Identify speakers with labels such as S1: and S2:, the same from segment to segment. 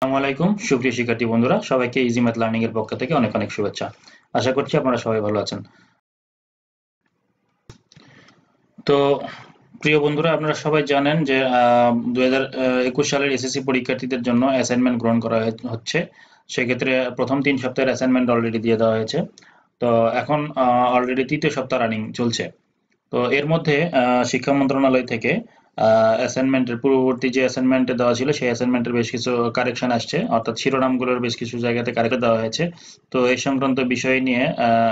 S1: আসসালামু আলাইকুম সুপ্রিয় শিক্ষার্থী বন্ধুরা, সবাইকে ইজি ম্যাথ লার্নিং এর পক্ষ থেকে অনেক অনেক শুভেচ্ছা। আশা করছি আপনারা সবাই ভালো আছেন। তো প্রিয় বন্ধুরা, আপনারা সবাই জানেন যে 2021 সালের এসএসসি পরীক্ষার্থীদের জন্য অ্যাসাইনমেন্ট গ্রহণ করা হচ্ছে। সেক্ষেত্রে প্রথম 3 সপ্তাহের অ্যাসাইনমেন্ট অলরেডি দিয়ে দেওয়া হয়েছে। তো এখন অলরেডি তৃতীয় সপ্তাহ রানিং চলছে। তো এর মধ্যে শিক্ষা মন্ত্রণালয় থেকে অ্যাসাইনমেন্টের পূর্ববর্তী যে অ্যাসাইনমেন্টে দেওয়া ছিল সেই অ্যাসাইনমেন্টের বেশ কিছু কারেকশন আসছে, অর্থাৎ শিরোনামগুলোর বেশ কিছু জায়গাতে কারেকশন দেওয়া হয়েছে। তো এই সংক্রান্ত বিষয় নিয়ে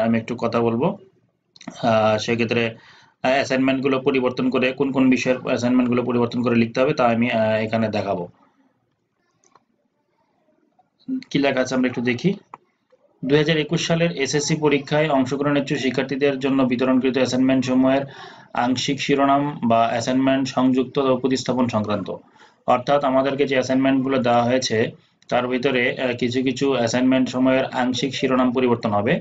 S1: আমি একটু কথা বলবো। সেক্ষেত্রে অ্যাসাইনমেন্টগুলো পরিবর্তন করে কোন কোন বিষয়ের অ্যাসাইনমেন্টগুলো পরিবর্তন করে লিখতে হবে তা আমি এখানে দেখাবো। কি লেখা আছে আমরা একটু দেখি। 2021 সালের এসএসসি পরীক্ষায় অংশগ্রহণ ইচ্ছুক শিক্ষার্থীদের জন্য বিতরণকৃত অ্যাসাইনমেন্ট সমূহের আংশিক শিরোনাম বা অ্যাসাইনমেন্ট সংযুক্ত ও প্রতিস্থাপন সংক্রান্ত। অর্থাৎ আমাদেরকে যে অ্যাসাইনমেন্টগুলো দেওয়া হয়েছে তার ভিতরে কিছু কিছু অ্যাসাইনমেন্ট সময়ের আংশিক শিরোনাম পরিবর্তন হবে,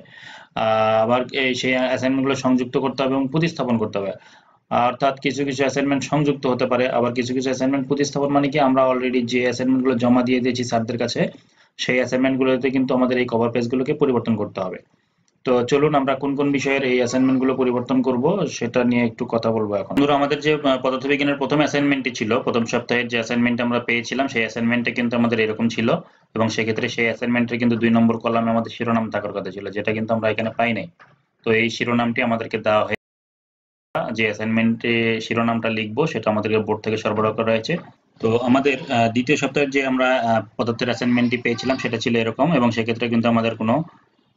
S1: আবার সেই অ্যাসাইনমেন্টগুলো সংযুক্ত করতে হবে এবং প্রতিস্থাপন করতে হবে। অর্থাৎ কিছু কিছু অ্যাসাইনমেন্ট সংযুক্ত হতে পারে, আবার কিছু কিছু অ্যাসাইনমেন্ট প্রতিস্থাপন মানে কি, আমরা অলরেডি যে অ্যাসাইনমেন্টগুলো জমা দিয়ে দিয়েছি স্যারদের কাছে সেই অ্যাসাইনমেন্টগুলোতে কিন্তু আমাদের এই কভার পেজগুলোকে পরিবর্তন করতে হবে। তো চলুন আমরা কোন কোন বিষয়ের এই অ্যাসাইনমেন্টগুলো পরিবর্তন করব সেটা নিয়ে একটু কথা বলবো। এখন ধরো আমাদের যে পদার্থবিজ্ঞানের প্রথম অ্যাসাইনমেন্টটি ছিল, প্রথম সপ্তাহের যে অ্যাসাইনমেন্ট আমরা পেয়েছিলাম সেই অ্যাসাইনমেন্টে কিন্তু আমাদের এরকম ছিল, এবং সেক্ষেত্রে সেই অ্যাসাইনমেন্টের কিন্তু 2 নম্বর কলামে আমাদের শিরোনাম থাকার কথা ছিল, যেটা কিন্তু আমরা এখানে পাই নাই। তো এই শিরোনামটি আমাদেরকে দেওয়া হয়, যে অ্যাসাইনমেন্টে শিরোনামটা লিখবো সেটা আমাদেরকে বোর্ড থেকে সরবরাহ করা হয়েছে। তো আমাদের দ্বিতীয় সপ্তাহের যে আমরা পদার্থের অ্যাসাইনমেন্টটি পেয়েছিলাম সেটা ছিল এরকম, এবং সেক্ষেত্রে কিন্তু আমাদের কোনো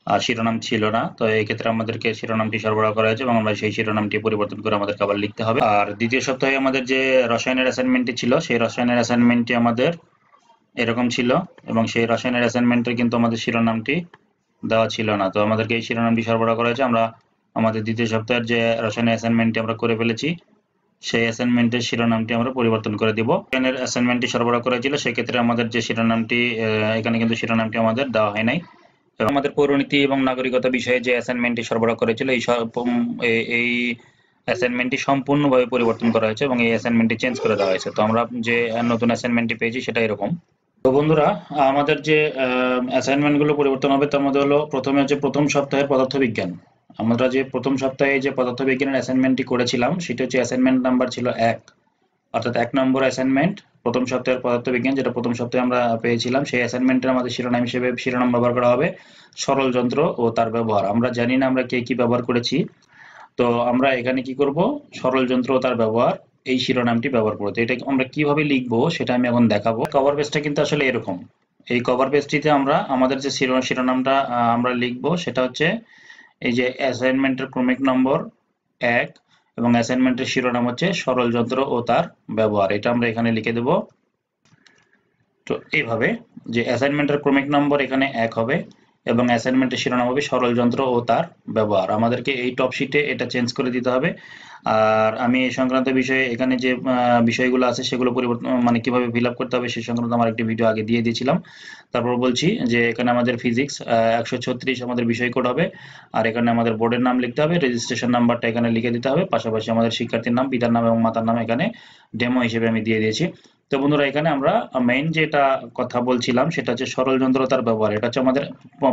S1: শিরোনাম ছিল না। তো এই ক্ষেত্রে আমাদেরকে শিরোনামটি সরবরাহ করা হয়েছে এবং আমরা সেই শিরোনামটি পরিবর্তন করে আমাদেরকে আবার লিখতে হবে। আর দ্বিতীয় সপ্তাহে আমাদের যে রসায়নের অ্যাসাইনমেন্টটি ছিল সেই রসায়নের অ্যাসাইনমেন্টটি আমাদের এরকম ছিল, এবং সেই রসায়নের অ্যাসাইনমেন্টের কিন্তু আমাদের শিরোনামটি দেওয়া ছিল না। তো আমাদেরকে এই শিরোনামটি সরবরাহ করা হয়েছে। আমরা আমাদের দ্বিতীয় সপ্তাহের যে রসায়নের অ্যাসাইনমেন্টটি আমরা করে ফেলেছি সেই অ্যাসাইনমেন্টের শিরোনামটি আমরা পরিবর্তন করে দিব। এখানের অ্যাসাইনমেন্টটি সরবরাহ করা হয়েছিল, সেক্ষেত্রে আমাদের যে শিরোনামটি এখানে কিন্তু শিরোনামটি আমাদের দেওয়া হয় নাই। এবং আমাদের পৌরনীতি এবং নাগরিকতা বিষয়ে যে অ্যাসাইনমেন্টটি সরবরাহ করেছিল এই অ্যাসাইনমেন্টটি সম্পূর্ণভাবে পরিবর্তন করা হয়েছে এবং এই অ্যাসাইনমেন্টটি চেঞ্জ করে দেওয়া হয়েছে। তো আমরা যে নতুন অ্যাসাইনমেন্টটি পেয়েছি সেটা এরকম। তো বন্ধুরা, আমাদের যে অ্যাসাইনমেন্টগুলো পরিবর্তন হবে তার মধ্যে হলো প্রথমে হচ্ছে প্রথম সপ্তাহের পদার্থবিজ্ঞান। আমরা যে প্রথম সপ্তাহে যে পদার্থবিজ্ঞানের অ্যাসাইনমেন্টটি করেছিলাম সেটা হচ্ছে অ্যাসাইনমেন্ট নাম্বার ছিল 1, অর্থাৎ 1 নম্বর অ্যাসাইনমেন্ট প্রথম সপ্তাহের পদার্থবিজ্ঞান, যেটা প্রথম সপ্তাহে আমরা পেয়েছিলাম। সেই অ্যাসাইনমেন্টের আমাদের শিরোনাম হিসেবে শিরোনাম ব্যবহার করা হবে সরল যন্ত্র ও তার ব্যবহার। আমরা জানি না আমরা কে কি ব্যবহার করেছি, তো আমরা এখানে কি করব, সরল যন্ত্র ও তার ব্যবহার এই শিরোনামটি ব্যবহার করব। তো এটা আমরা কিভাবে লিখবো সেটা আমি এখন দেখাবো। কভার পেজটা কিন্তু আসলে এরকম। এই কভার পেজটিতে আমরা আমাদের যে শিরোনামটা আমরা লিখবো সেটা হচ্ছে এই যে অ্যাসাইনমেন্টের ক্রমিক নম্বর 1 এবং অ্যাসাইনমেন্টের শিরোনাম হচ্ছে সরল যন্ত্র ও তার ব্যবহার। এটা আমরা এখানে লিখে দেব। তো এইভাবে যে অ্যাসাইনমেন্টের ক্রমিক নম্বর এখানে 1 হবে এবং অ্যাসাইনমেন্টের শিরোনাম হবে সরল যন্ত্র ও তার ব্যবহার। আমাদেরকে এই টপ শিটে এটা চেঞ্জ করে দিতে হবে। আর আমি এই সংক্রান্ত বিষয়ে এখানে যে বিষয়গুলো আছে সেগুলো পরিবর্তন মানে কিভাবে ফিল আপ করতে হবে সেই সংক্রান্ত আমার একটি ভিডিও আগে দিয়ে দিয়েছিলাম। তারপর বলছি যে এখানে আমাদের ফিজিক্স 136 আমাদের বিষয় কোড হবে, আর এখানে আমাদের বোর্ডের নাম লিখতে হবে, রেজিস্ট্রেশন নাম্বারটা এখানে লিখে দিতে হবে, পাশাপাশি আমাদের শিক্ষার্থীর নাম, পিতার নাম এবং মাতার নাম এখানে ডেমো হিসেবে আমি দিয়ে দিয়েছি। তো বন্ধুরা, এখানে আমরা মেইন যেটা কথা বলছিলাম সেটা হচ্ছে সরল যন্ত্রতার ব্যবহার। এটা হচ্ছে আমাদের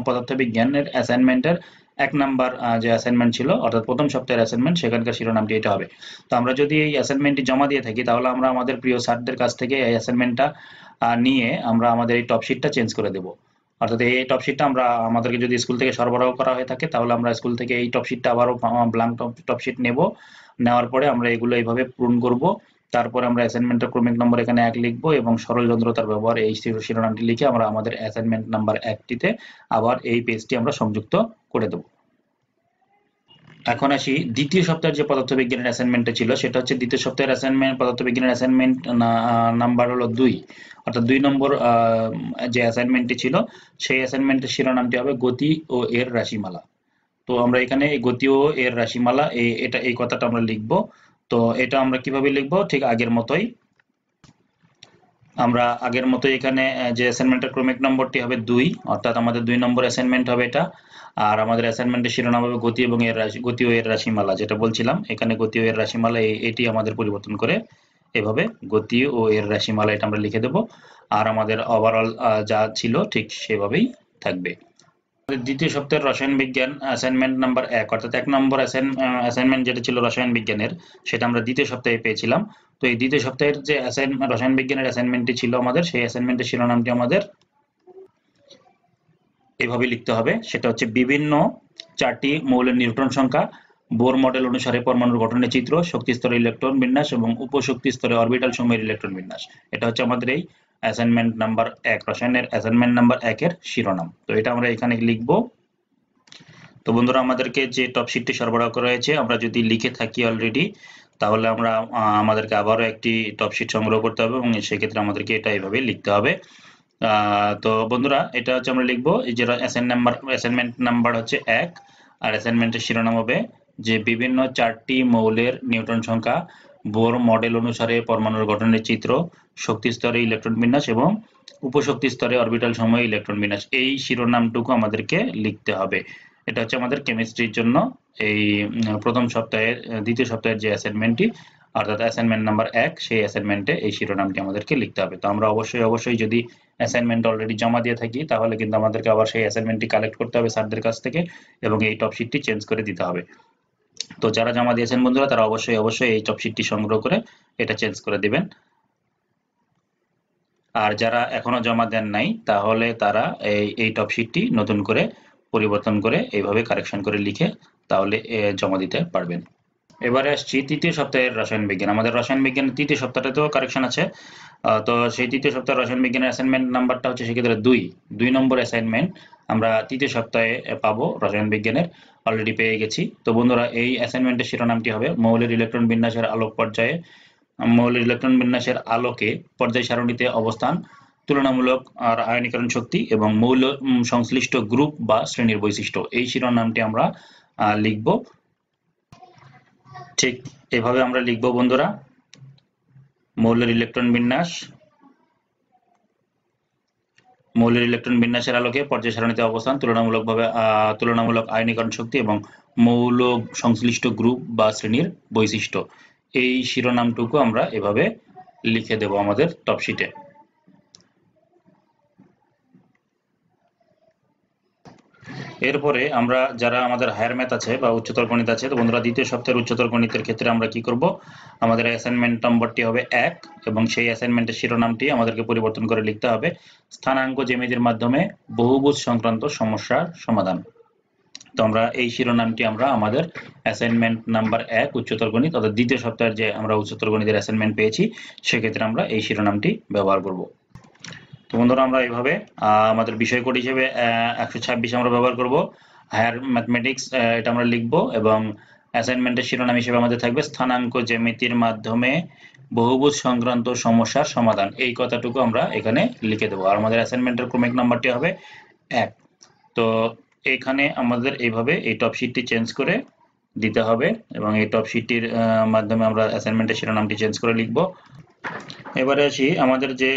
S1: পদার্থবিজ্ঞানের অ্যাসাইনমেন্টের 1 নাম্বার যে অ্যাসাইনমেন্ট ছিল, অর্থাৎ প্রথম সপ্তাহের অ্যাসাইনমেন্ট, সেখানকার শিরোনামটি এটা হবে। তো আমরা যদি এই অ্যাসাইনমেন্টটি জমা দিয়ে থাকি তাহলে আমরা আমাদের প্রিয় স্যারদের কাছ থেকে এই অ্যাসাইনমেন্টটা নিয়ে আমরা আমাদের এই টপ শিটটা চেঞ্জ করে দেব। অর্থাৎ এই টপ শিটটা আমরা আমাদেরকে যদি স্কুল থেকে সরবরাহ করা হয়ে থাকে তাহলে আমরা স্কুল থেকে এই টপ শিটটা আবারও ব্ল্যাঙ্ক টপ শিট নেব। নেওয়ার পরে আমরা এগুলো এইভাবে পূরণ করব। তারপরে আমরা অ্যাসাইনমেন্টের ক্রমিক নম্বর এখানে 1 লিখবো এবং সরল যন্ত্রতার ব্যবহার এই শিরোনামটি লিখে আমরা আমাদের অ্যাসাইনমেন্ট নাম্বার 1টিতে আবার এই পেজটি আমরা সংযুক্ত করে দেব। এখন আসি দ্বিতীয় সপ্তাহের যে পদার্থবিজ্ঞানের অ্যাসাইনমেন্টটা ছিল সেটা হচ্ছে দ্বিতীয় সপ্তাহের অ্যাসাইনমেন্ট, পদার্থবিজ্ঞানের অ্যাসাইনমেন্ট নাম্বার হলো 2, অর্থাৎ 2 নম্বর যে অ্যাসাইনমেন্টটি ছিল সেই অ্যাসাইনমেন্টের শিরোনামটি হবে গতি ও এর রাশিমালা। তো আমরা এখানে এই গতি ও এর রাশিমালা এই কথাটা আমরা লিখব। তো এটা আমরা কিভাবে লিখব, ঠিক আগের মতোই। আমরা আগের মতোই এখানে যে অ্যাসাইনমেন্টের ক্রমিক নম্বরটি হবে 2, অর্থাৎ আমাদের 2 নম্বর অ্যাসাইনমেন্ট হবে এটা। আর আমাদের অ্যাসাইনমেন্টের শিরোনাম হবে গতি ও এর রাশিমালা, যেটা বলছিলাম এখানে গতি ও এর রাশিমালা, এটি আমাদের পরিবর্তন করে এভাবে গতি ও এর রাশিমালা এটা আমরা লিখে দেব, আর আমাদের ওভারঅল যা ছিল ঠিক সেভাবেই থাকবে। দ্বিতীয় সপ্তাহের রসায়ন বিজ্ঞান অ্যাসাইনমেন্ট নাম্বার 1 অর্থাৎ 1 নম্বর অ্যাসাইনমেন্ট যেটা ছিল রসায়ন বিজ্ঞানের, সেটা আমরা দ্বিতীয় সপ্তাহে পেয়েছিলাম। তো এই দ্বিতীয় সপ্তাহের যে রসায়ন বিজ্ঞানের অ্যাসাইনমেন্টটি ছিল আমাদের, সেই অ্যাসাইনমেন্টের শিরোনামটি আমাদের এভাবে লিখতে হবে। সেটা হচ্ছে বিভিন্ন 4টি মৌলের নিউট্রন সংখ্যা, বোর মডেল অনুসারে পরমাণুর গঠনের চিত্র, শক্তি স্তরে ইলেকট্রন বিন্যাস এবং উপশক্তি স্তরে অরবিটাল সমূহের ইলেকট্রন বিন্যাস। এটা হচ্ছে আমাদের এই অ্যাসাইনমেন্ট নাম্বার 1 রসায়নের অ্যাসাইনমেন্ট নাম্বার 1 এর শিরোনাম। তো এটা আমরা এখানে লিখব। তো বন্ধুরা, আমাদেরকে যে টপ শিটটি সরবরাহ করা হয়েছে, আমরা যদি লিখে থাকি অলরেডি, তাহলে আমরা আমাদেরকে আবারও একটি টপ শিট সংগ্রহ করতে হবে এবং সেক্ষেত্রে আমাদেরকে এটা এইভাবে লিখতে হবে। তো বন্ধুরা, এটা হচ্ছে আমরা লিখবো এই যে অ্যাসাইনমেন্ট নাম্বার হচ্ছে 1, আর অ্যাসাইনমেন্টের শিরোনাম হবে যে বিভিন্ন 4টি মৌলের নিউটন সংখ্যা, বোর মডেল অনুসারে পরমাণুর গঠনের চিত্র, শক্তি স্তরে ইলেকট্রন বিন্যাস এবং উপশক্তি স্তরে অরবিটাল সমূহে ইলেকট্রন বিন্যাস। এই শিরোনামটুকু আমাদেরকে লিখতে হবে। এটা হচ্ছে আমাদের কেমিস্ট্রির জন্য এই প্রথম সপ্তাহের দ্বিতীয় সপ্তাহের যে অ্যাসাইনমেন্টটি, অর্থাৎ অ্যাসাইনমেন্ট নাম্বার 1, সেই অ্যাসাইনমেন্টে এই শিরোনামটি আমাদেরকে লিখতে হবে। তো আমরা অবশ্যই যদি অ্যাসাইনমেন্ট অলরেডি জমা দিয়ে থাকি, তাহলে কিন্তু আমাদেরকে আবার সেই অ্যাসাইনমেন্টটি কালেক্ট করতে হবে স্যারদের কাছ থেকে এবং এই টপ শিটটি চেঞ্জ করে দিতে হবে। তো যারা জমা দিয়েছেন বন্ধুরা, তারা অবশ্যই এই টপ শিটটি সংগ্রহ করে এটা চেঞ্জ করে দিবেন। আর যারা এখনো জমা দেন নাই, তাহলে তারা এই টপ শিটটি নতুন করে পরিবর্তন করে এইভাবে কারেকশন করে লিখে তাহলে জমা দিতে পারবেন। এবারে আসছি তৃতীয় সপ্তাহের রসায়ন বিজ্ঞান। আমাদের রসায়ন বিজ্ঞানের তৃতীয় সপ্তাহটাতেও কারেকশন আছে। তো সেই তৃতীয় সপ্তাহের রসায়ন বিজ্ঞানের অ্যাসাইনমেন্ট নাম্বারটা হচ্ছে সেক্ষেত্রে 2 নম্বর অ্যাসাইনমেন্ট আমরা তৃতীয় সপ্তাহে পাবো রসায়ন বিজ্ঞানের, অলরেডি পেয়ে গেছি। তো বন্ধুরা, এই অ্যাসাইনমেন্টের শিরোনামটি হবে মৌলের ইলেকট্রন বিন্যাসের আলোকে পর্যায় সারণীতে অবস্থান, তুলনামূলক আর আয়নীকরণ শক্তি এবং মৌল সংশ্লিষ্ট গ্রুপ বা শ্রেণীর বৈশিষ্ট্য। এই শিরোনামটি আমরা লিখব। ঠিক এভাবে আমরা লিখব বন্ধুরা, মৌলের ইলেকট্রন বিন্যাসের আলোকে পর্যায় সারণীতে অবস্থান, তুলনামূলক আয়নীকরণ শক্তি এবং মৌল সংশ্লিষ্ট গ্রুপ বা শ্রেণীর বৈশিষ্ট্য। এই শিরোনামটুকু আমরা এভাবে লিখে দেব আমাদের টপ শিটে। এরপরে আমরা যারা আমাদের হায়ার ম্যাথ আছে বা উচ্চতর গণিত আছে, তো বন্ধুরা দ্বিতীয় সপ্তাহের উচ্চতর গণিতের ক্ষেত্রে আমরা কি করব, আমাদের অ্যাসাইনমেন্ট নম্বরটি হবে 1 এবং সেই অ্যাসাইনমেন্টের শিরোনামটি আমাদেরকে পরিবর্তন করে লিখতে হবে স্থানাঙ্ক জ্যামিতির মাধ্যমে বহুভুজ সংক্রান্ত সমস্যার সমাধান। তো আমরা এই শিরোনামটি আমরা আমাদের অ্যাসাইনমেন্ট নাম্বার 1 উচ্চতর গণিত অর্থাৎ দ্বিতীয় সপ্তাহের যে আমরা উচ্চতর গণিতের অ্যাসাইনমেন্ট পেয়েছি, সেক্ষেত্রে আমরা এই শিরোনামটি ব্যবহার করব। তো বন্ধুরা, আমরা এইভাবে আমাদের বিষয় কোড হিসেবে 126 আমরা ব্যবহার করব, হায়ার ম্যাথমেটিক্স এটা আমরা লিখব এবং অ্যাসাইনমেন্টের শিরোনাম হিসেবে আমাদের থাকবে স্থানাঙ্ক জ্যামিতির মাধ্যমে বহুভুজ সংক্রান্ত সমস্যার সমাধান। এই কথাটুকু আমরা এখানে লিখে দেবো, আর আমাদের অ্যাসাইনমেন্টের ক্রমিক নাম্বারটি হবে 1। তো এখানে আমাদের এইভাবে এই টপ শিটটি চেঞ্জ করে দিতে হবে এবং এই টপ শিটটির মাধ্যমে আমরা অ্যাসাইনমেন্টের শিরোনামটি চেঞ্জ করে লিখব। এবারে আসি আমাদের যে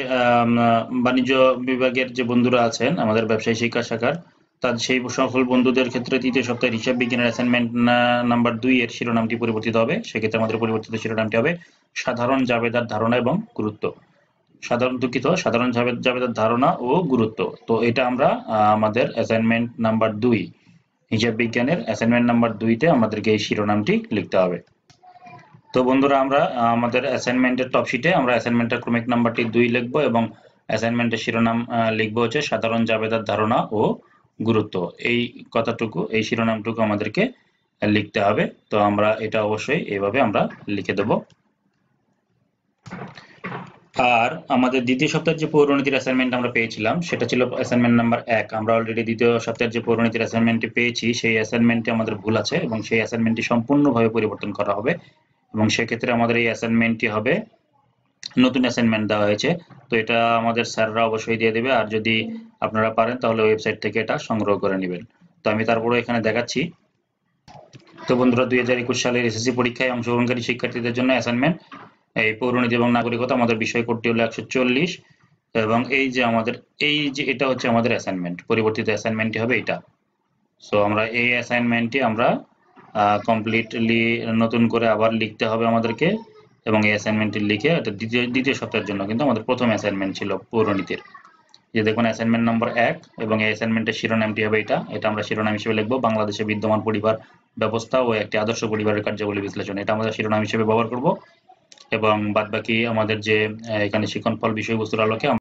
S1: বাণিজ্য বিভাগের যে বন্ধুরা আছেন আমাদের ব্যবসায়ী শিক্ষা শাখার, তাদের সেই সকল বন্ধুদের ক্ষেত্রে তৃতীয় সপ্তাহের হিসাব বিজ্ঞানের অ্যাসাইনমেন্ট নাম্বার 2 এর শিরোনামটি পরিবর্তিত হবে। সেক্ষেত্রে আমাদের পরিবর্তিত শিরোনামটি হবে সাধারণ জাবেদার ধারণা এবং গুরুত্ব। সাধারণ জাবেদার ধারণা ও গুরুত্ব। তো এটা আমরা আমাদের অ্যাসাইনমেন্ট নাম্বার 2 হিসাব বিজ্ঞানের অ্যাসাইনমেন্ট নাম্বার 2-তে আমাদেরকে এই শিরোনামটি লিখতে হবে। তো বন্ধুরা, আমরা আমাদের অ্যাসাইনমেন্টের টপ শিটে আমরা অ্যাসাইনমেন্টের ক্রমিক নাম্বারটি 2 লিখব এবং অ্যাসাইনমেন্টের শিরোনাম লিখব হচ্ছে সাধারণ জাবেদার ধারণা ও গুরুত্ব। এই কথাটুকু, এই শিরোনামটুকু আমাদেরকে লিখতে হবে। তো আমরা এটা অবশ্যই এইভাবে আমরা লিখে দেব। আর আমাদের দ্বিতীয় সপ্তাহের যে পৌরনীতির অ্যাসাইনমেন্ট আমরা পেয়েছিলাম, সেটা ছিল অ্যাসাইনমেন্ট নাম্বার 1। আমরা অলরেডি দ্বিতীয় সপ্তাহের যে পৌরনীতির অ্যাসাইনমেন্টটি পেয়েছি, সেই অ্যাসাইনমেন্টে আমাদের ভুল আছে এবং সেই অ্যাসাইনমেন্টটি সম্পূর্ণভাবে পরিবর্তন করা হবে এবং সেক্ষেত্রে আমাদের এই অ্যাসাইনমেন্টটি হবে নতুন অ্যাসাইনমেন্ট দেওয়া হয়েছে। তো এটা আমাদের স্যাররা অবশ্যই দিয়ে দেবে, আর যদি আপনারা পারেন তাহলে ওয়েবসাইট থেকে এটা সংগ্রহ করে নেবেন। তো আমি তারপরে এখানে দেখাচ্ছি। তো বন্ধুরা, 2021 সালের এসএসসি পরীক্ষায় অংশগ্রহণকারী শিক্ষার্থীদের জন্য অ্যাসাইনমেন্ট এই পৌরনীতি এবং নাগরিকতা, আমাদের বিষয় কোডটি হলো 140 এবং এই যে এটা হচ্ছে আমাদের অ্যাসাইনমেন্ট, পরিবর্তিত অ্যাসাইনমেন্টটি হবে এটা। সো আমরা এই অ্যাসাইনমেন্টটি আমরা কমপ্লিটলি নতুন করে আবার লিখতে হবে আমাদেরকে এবং এই অ্যাসাইনমেন্টটি লিখে এটা দ্বিতীয় সপ্তাহের জন্য কিন্তু আমাদের প্রথম অ্যাসাইনমেন্ট ছিল পৌরনীতির। যে দেখুন অ্যাসাইনমেন্ট নম্বর 1 এবং এই অ্যাসাইনমেন্টের শিরোনামটি হবে এটা আমরা শিরোনাম হিসেবে লিখব বাংলাদেশে বিদ্যমান পরিবার ব্যবস্থা ও একটি আদর্শ পরিবারের কার্যাবলী বিশ্লেষণ। এটা আমরা শিরোনাম হিসেবে ব্যবহার করব এবং বাদবাকি আমাদের যে এখানে শিক্ষণফল বিষয়বস্তুর আলোকে